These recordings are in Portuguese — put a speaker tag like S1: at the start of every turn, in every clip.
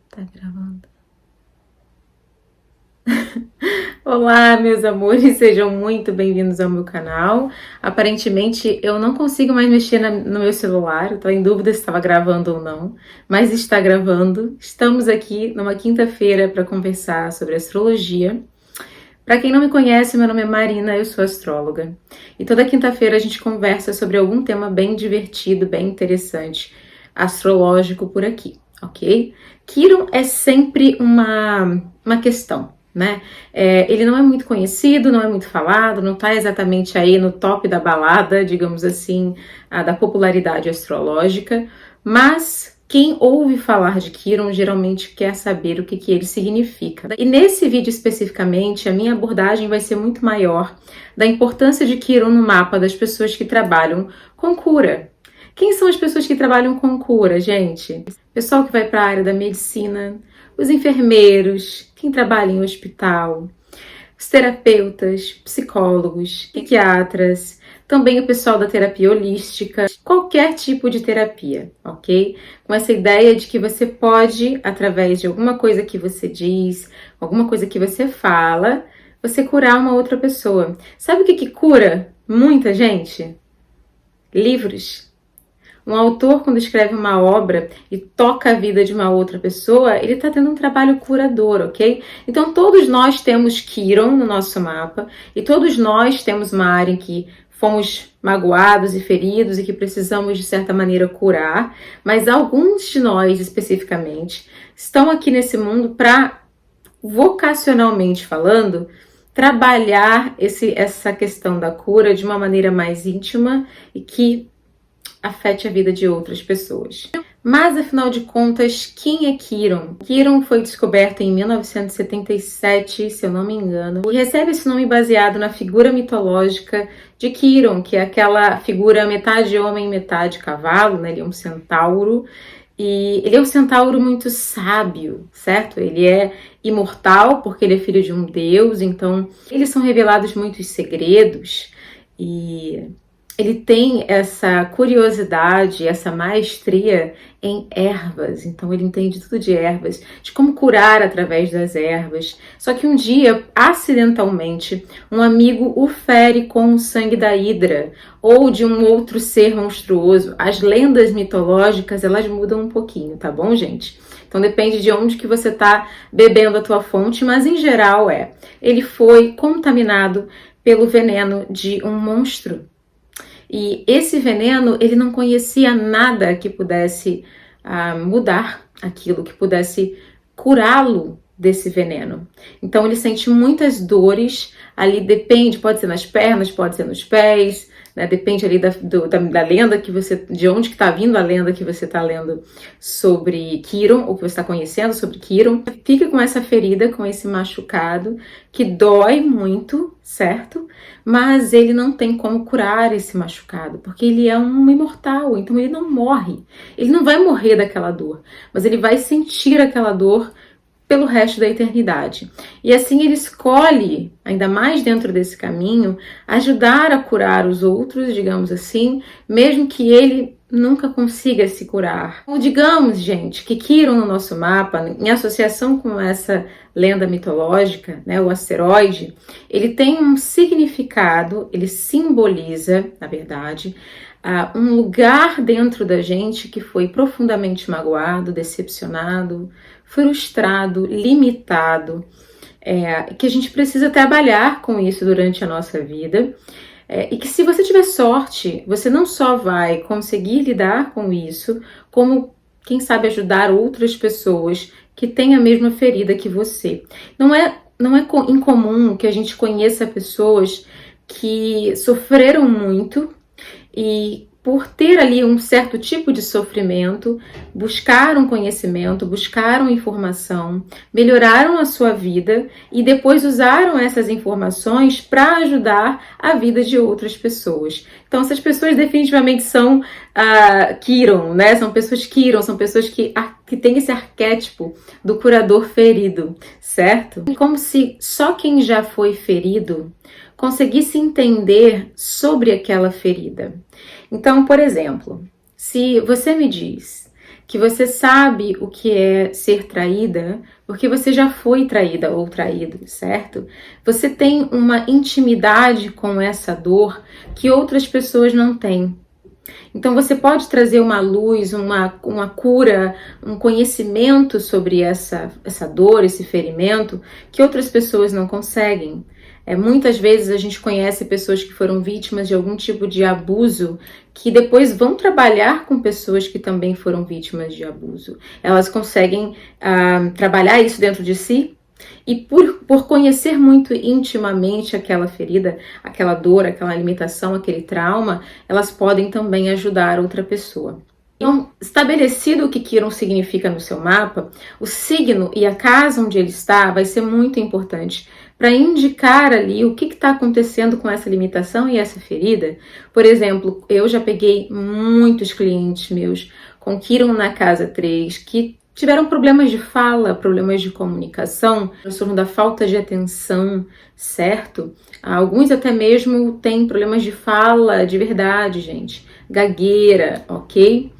S1: Tá gravando. Olá, meus amores, sejam muito bem-vindos ao meu canal. Aparentemente, eu não consigo mais mexer no meu celular, eu tô em dúvida se estava gravando ou não, mas está gravando. Estamos aqui numa quinta-feira para conversar sobre astrologia. Para quem não me conhece, meu nome é Marina, eu sou astróloga. E toda quinta-feira a gente conversa sobre algum tema bem divertido, bem interessante, astrológico por aqui, ok? Quiron é sempre uma questão, né? Ele não é muito conhecido, não é muito falado, não está exatamente aí no top da balada, digamos assim, da popularidade astrológica, mas quem ouve falar de Quiron geralmente quer saber o que ele significa. E nesse vídeo especificamente, a minha abordagem vai ser muito maior da importância de Quiron no mapa das pessoas que trabalham com cura. Quem são as pessoas que trabalham com cura, gente? Pessoal que vai para a área da medicina, os enfermeiros, quem trabalha em hospital, os terapeutas, psicólogos, psiquiatras, também o pessoal da terapia holística, qualquer tipo de terapia, ok? Com essa ideia de que você pode, através de alguma coisa que você diz, alguma coisa que você fala, você curar uma outra pessoa. Sabe o que cura muita gente? Livros. Um autor, quando escreve uma obra e toca a vida de uma outra pessoa, ele está tendo um trabalho curador, ok? Então, todos nós temos Quiron no nosso mapa e todos nós temos uma área em que fomos magoados e feridos e que precisamos, de certa maneira, curar, mas alguns de nós, especificamente, estão aqui nesse mundo para, vocacionalmente falando, trabalhar essa questão da cura de uma maneira mais íntima e que afete a vida de outras pessoas. Mas, afinal de contas, quem é Quiron? Quiron foi descoberto em 1977, se eu não me engano, e recebe esse nome baseado na figura mitológica de Quiron, que é aquela figura metade homem, metade cavalo, né? Ele é um centauro, e ele é um centauro muito sábio, certo? Ele é imortal porque ele é filho de um deus, então eles são revelados muitos segredos, e ele tem essa curiosidade, essa maestria em ervas, então ele entende tudo de ervas, de como curar através das ervas. Só que um dia, acidentalmente, um amigo o fere com o sangue da hidra ou de um outro ser monstruoso. As lendas mitológicas, elas mudam um pouquinho, tá bom, gente? Então depende de onde que você tá bebendo a tua fonte, mas em geral ele foi contaminado pelo veneno de um monstro. E esse veneno, ele não conhecia nada que pudesse mudar aquilo, que pudesse curá-lo desse veneno. Então ele sente muitas dores, ali depende, pode ser nas pernas, pode ser nos pés, né? Depende ali da lenda que você, de onde que tá vindo a lenda que você tá lendo sobre Quiron, ou que você está conhecendo sobre Quiron. Fica com essa ferida, com esse machucado, que dói muito, certo? Mas ele não tem como curar esse machucado, porque ele é um imortal, então ele não morre. Ele não vai morrer daquela dor, mas ele vai sentir aquela dor pelo resto da eternidade. E assim ele escolhe, ainda mais dentro desse caminho, ajudar a curar os outros, digamos assim, mesmo que ele nunca consiga se curar. Ou digamos, gente, que Quiron no nosso mapa, em associação com essa lenda mitológica, né, o asteroide, ele tem um significado, ele simboliza, na verdade, um lugar dentro da gente que foi profundamente magoado, decepcionado, frustrado, limitado, que a gente precisa trabalhar com isso durante a nossa vida, e que se você tiver sorte, você não só vai conseguir lidar com isso, como, quem sabe, ajudar outras pessoas que têm a mesma ferida que você. Não é incomum que a gente conheça pessoas que sofreram muito e por ter ali um certo tipo de sofrimento, buscaram conhecimento, buscaram informação, melhoraram a sua vida e depois usaram essas informações para ajudar a vida de outras pessoas. Então, essas pessoas definitivamente são Kiron, né? São pessoas Kiron, são pessoas que têm esse arquétipo do curador ferido, certo? Como se só quem já foi ferido conseguisse entender sobre aquela ferida. Então, por exemplo, se você me diz que você sabe o que é ser traída, porque você já foi traída ou traído, certo? Você tem uma intimidade com essa dor que outras pessoas não têm. Então você pode trazer uma luz, uma cura, um conhecimento sobre essa dor, esse ferimento, que outras pessoas não conseguem. Muitas vezes a gente conhece pessoas que foram vítimas de algum tipo de abuso, que depois vão trabalhar com pessoas que também foram vítimas de abuso. Elas conseguem trabalhar isso dentro de si, e por conhecer muito intimamente aquela ferida, aquela dor, aquela limitação, aquele trauma, elas podem também ajudar outra pessoa. Então, estabelecido o que Kiron significa no seu mapa, o signo e a casa onde ele está vai ser muito importante para indicar ali o que está acontecendo com essa limitação e essa ferida. Por exemplo, eu já peguei muitos clientes meus com Kiron na casa 3 que tiveram problemas de fala, problemas de comunicação, transtorno da falta de atenção, certo? Alguns até mesmo têm problemas de fala de verdade, gente. Gagueira, ok?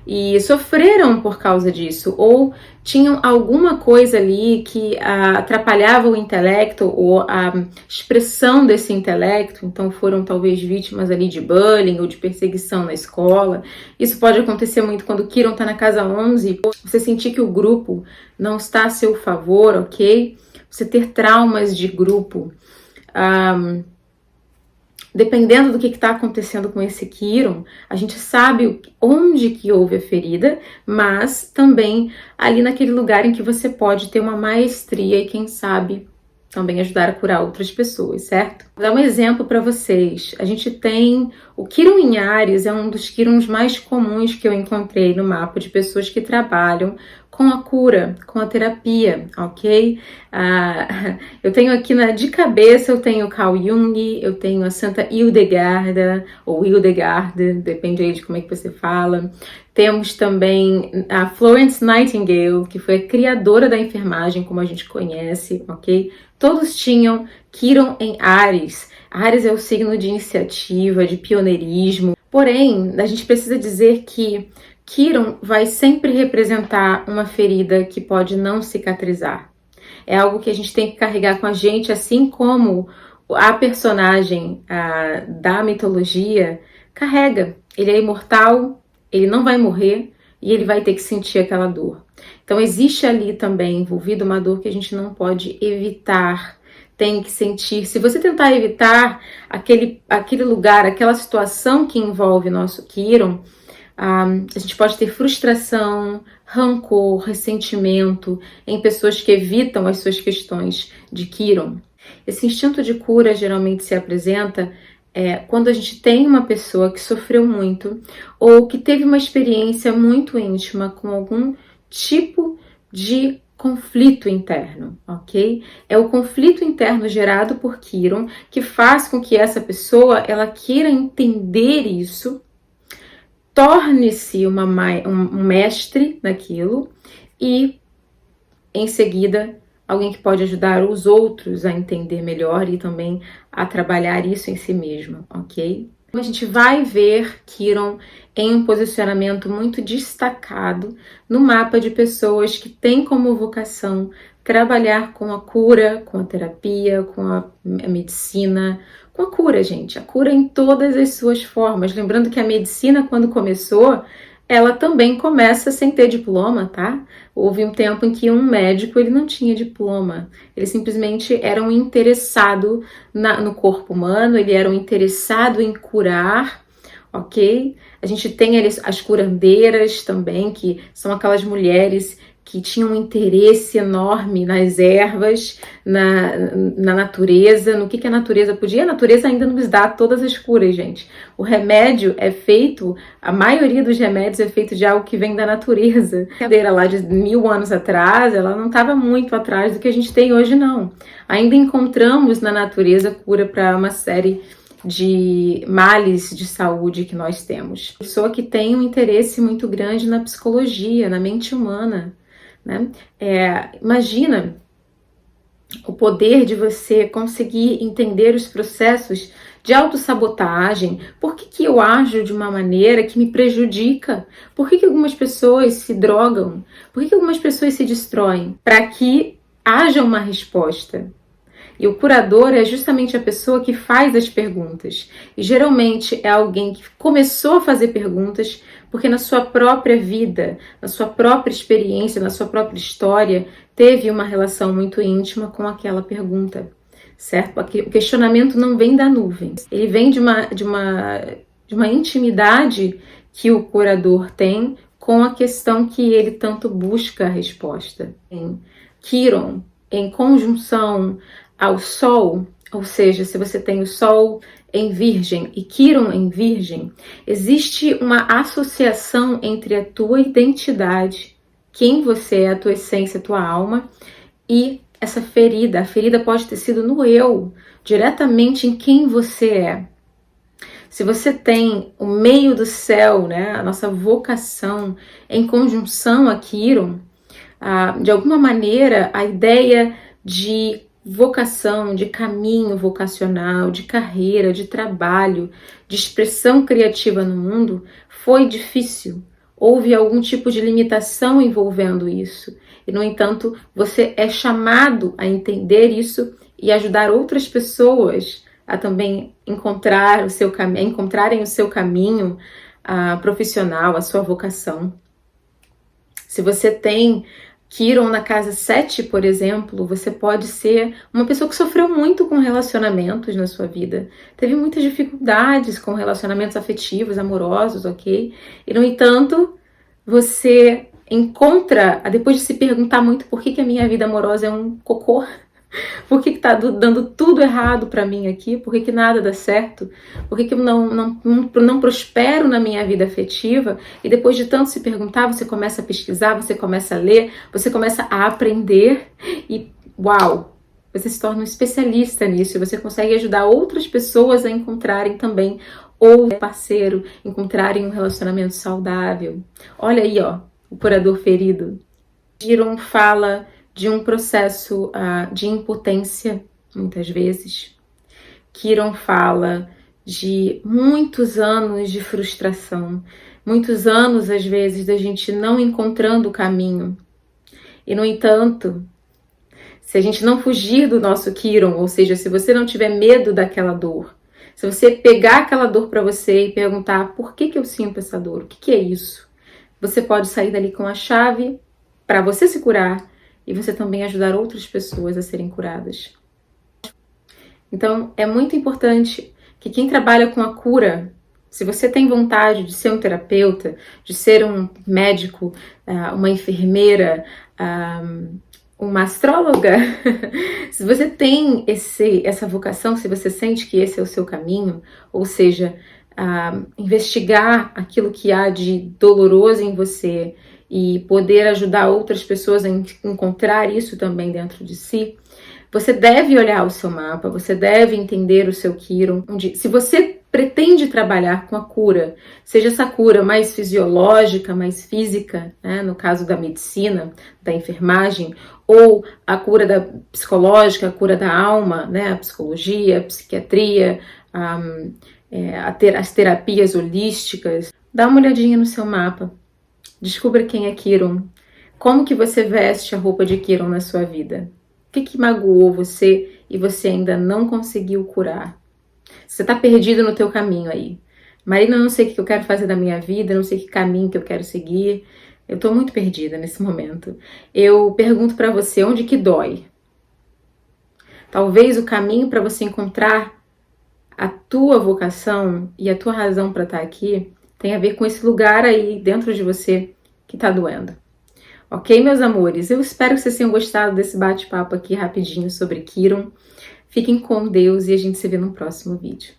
S1: E sofreram por causa disso, ou tinham alguma coisa ali que atrapalhava o intelecto ou a expressão desse intelecto, então foram talvez vítimas ali de bullying ou de perseguição na escola. Isso pode acontecer muito quando o Kiron está na casa 11, você sentir que o grupo não está a seu favor, ok? Você ter traumas de grupo. Dependendo do que está acontecendo com esse Kiron, a gente sabe onde que houve a ferida, mas também ali naquele lugar em que você pode ter uma maestria e quem sabe também ajudar a curar outras pessoas, certo? Vou dar um exemplo para vocês. A gente tem o Kiron em Áries, é um dos Kirons mais comuns que eu encontrei no mapa de pessoas que trabalham com a cura, com a terapia, ok? Eu tenho aqui de cabeça, eu tenho Carl Jung, eu tenho a Santa Hildegarda, ou Hildegarda, depende aí de como é que você fala. Temos também a Florence Nightingale, que foi a criadora da enfermagem, como a gente conhece, ok? Todos tinham Kiron em Áries. Áries é o signo de iniciativa, de pioneirismo. Porém, a gente precisa dizer que Kiron vai sempre representar uma ferida que pode não cicatrizar. É algo que a gente tem que carregar com a gente, assim como a personagem da mitologia carrega. Ele é imortal, ele não vai morrer e ele vai ter que sentir aquela dor. Então existe ali também envolvida uma dor que a gente não pode evitar, tem que sentir. Se você tentar evitar aquele lugar, aquela situação que envolve nosso Kiron, a gente pode ter frustração, rancor, ressentimento em pessoas que evitam as suas questões de Kiron. Esse instinto de cura geralmente se apresenta quando a gente tem uma pessoa que sofreu muito ou que teve uma experiência muito íntima com algum tipo de conflito interno, ok? É o conflito interno gerado por Kiron que faz com que essa pessoa ela queira entender isso, torne-se um mestre naquilo e, em seguida, alguém que pode ajudar os outros a entender melhor e também a trabalhar isso em si mesmo, ok? A gente vai ver Kiron em um posicionamento muito destacado no mapa de pessoas que têm como vocação trabalhar com a cura, com a terapia, com a medicina, com a cura, gente. A cura em todas as suas formas. Lembrando que a medicina, quando começou, ela também começa sem ter diploma, tá? Houve um tempo em que um médico ele não tinha diploma. Ele simplesmente era um interessado no corpo humano, ele era um interessado em curar, ok? A gente tem as curandeiras também, que são aquelas mulheres que tinha um interesse enorme nas ervas, na natureza, no que a natureza podia. A natureza ainda nos dá todas as curas, gente. O remédio é feito, a maioria dos remédios é feito de algo que vem da natureza. A cadeira lá de 1000 anos atrás, ela não estava muito atrás do que a gente tem hoje, não. Ainda encontramos na natureza cura para uma série de males de saúde que nós temos. Pessoa que tem um interesse muito grande na psicologia, na mente humana, né? Imagina o poder de você conseguir entender os processos de autossabotagem. Por que eu ajo de uma maneira que me prejudica? Por que algumas pessoas se drogam? Por que algumas pessoas se destroem? Para que haja uma resposta. E o curador é justamente a pessoa que faz as perguntas. E geralmente é alguém que começou a fazer perguntas porque na sua própria vida, na sua própria experiência, na sua própria história, teve uma relação muito íntima com aquela pergunta, certo? O questionamento não vem da nuvem. Ele vem de uma intimidade que o curador tem com a questão que ele tanto busca a resposta. Em Quiron, em conjunção ao Sol, ou seja, se você tem o Sol em Virgem e Quiron em Virgem, existe uma associação entre a tua identidade, quem você é, a tua essência, a tua alma, e essa ferida. A ferida pode ter sido no eu, diretamente em quem você é. Se você tem o meio do céu, né, a nossa vocação em conjunção a Quiron, de alguma maneira a ideia de vocação, de caminho vocacional, de carreira, de trabalho, de expressão criativa no mundo, foi difícil. Houve algum tipo de limitação envolvendo isso. E, no entanto, você é chamado a entender isso e ajudar outras pessoas a também encontrarem o seu caminho profissional, a sua vocação. Se você tem Quiron na casa 7, por exemplo, você pode ser uma pessoa que sofreu muito com relacionamentos na sua vida. Teve muitas dificuldades com relacionamentos afetivos, amorosos, ok? E, no entanto, você encontra, depois de se perguntar muito por que a minha vida amorosa é um cocô, por que tá dando tudo errado para mim aqui, por que nada dá certo, por que eu não prospero na minha vida afetiva, e depois de tanto se perguntar, você começa a pesquisar, você começa a ler, você começa a aprender e uau, você se torna um especialista nisso, e você consegue ajudar outras pessoas a encontrarem também ou parceiro, encontrarem um relacionamento saudável. Olha aí, ó, o curador ferido. Quiron fala de um processo de impotência, muitas vezes. Quiron fala de muitos anos de frustração, muitos anos, às vezes, da gente não encontrando o caminho. E, no entanto, se a gente não fugir do nosso Quiron, ou seja, se você não tiver medo daquela dor, se você pegar aquela dor para você e perguntar por que eu sinto essa dor, o que é isso? Você pode sair dali com a chave para você se curar e você também ajudar outras pessoas a serem curadas. Então, é muito importante que quem trabalha com a cura, se você tem vontade de ser um terapeuta, de ser um médico, uma enfermeira, uma astróloga, se você tem essa vocação, se você sente que esse é o seu caminho, ou seja, investigar aquilo que há de doloroso em você e poder ajudar outras pessoas a encontrar isso também dentro de si, você deve olhar o seu mapa, você deve entender o seu Quiron. Se você pretende trabalhar com a cura, seja essa cura mais fisiológica, mais física, né, no caso da medicina, da enfermagem, ou a cura psicológica, a cura da alma, né, a psicologia, a psiquiatria, as terapias holísticas, dá uma olhadinha no seu mapa. Descubra quem é Quiron. Como que você veste a roupa de Quiron na sua vida? O que magoou você e você ainda não conseguiu curar? Você está perdido no teu caminho aí. Marina, eu não sei o que eu quero fazer da minha vida, não sei que caminho que eu quero seguir. Eu estou muito perdida nesse momento. Eu pergunto para você, onde que dói? Talvez o caminho para você encontrar a tua vocação e a tua razão para estar aqui tem a ver com esse lugar aí dentro de você que está doendo. Ok, meus amores? Eu espero que vocês tenham gostado desse bate-papo aqui rapidinho sobre Quiron. Fiquem com Deus e a gente se vê no próximo vídeo.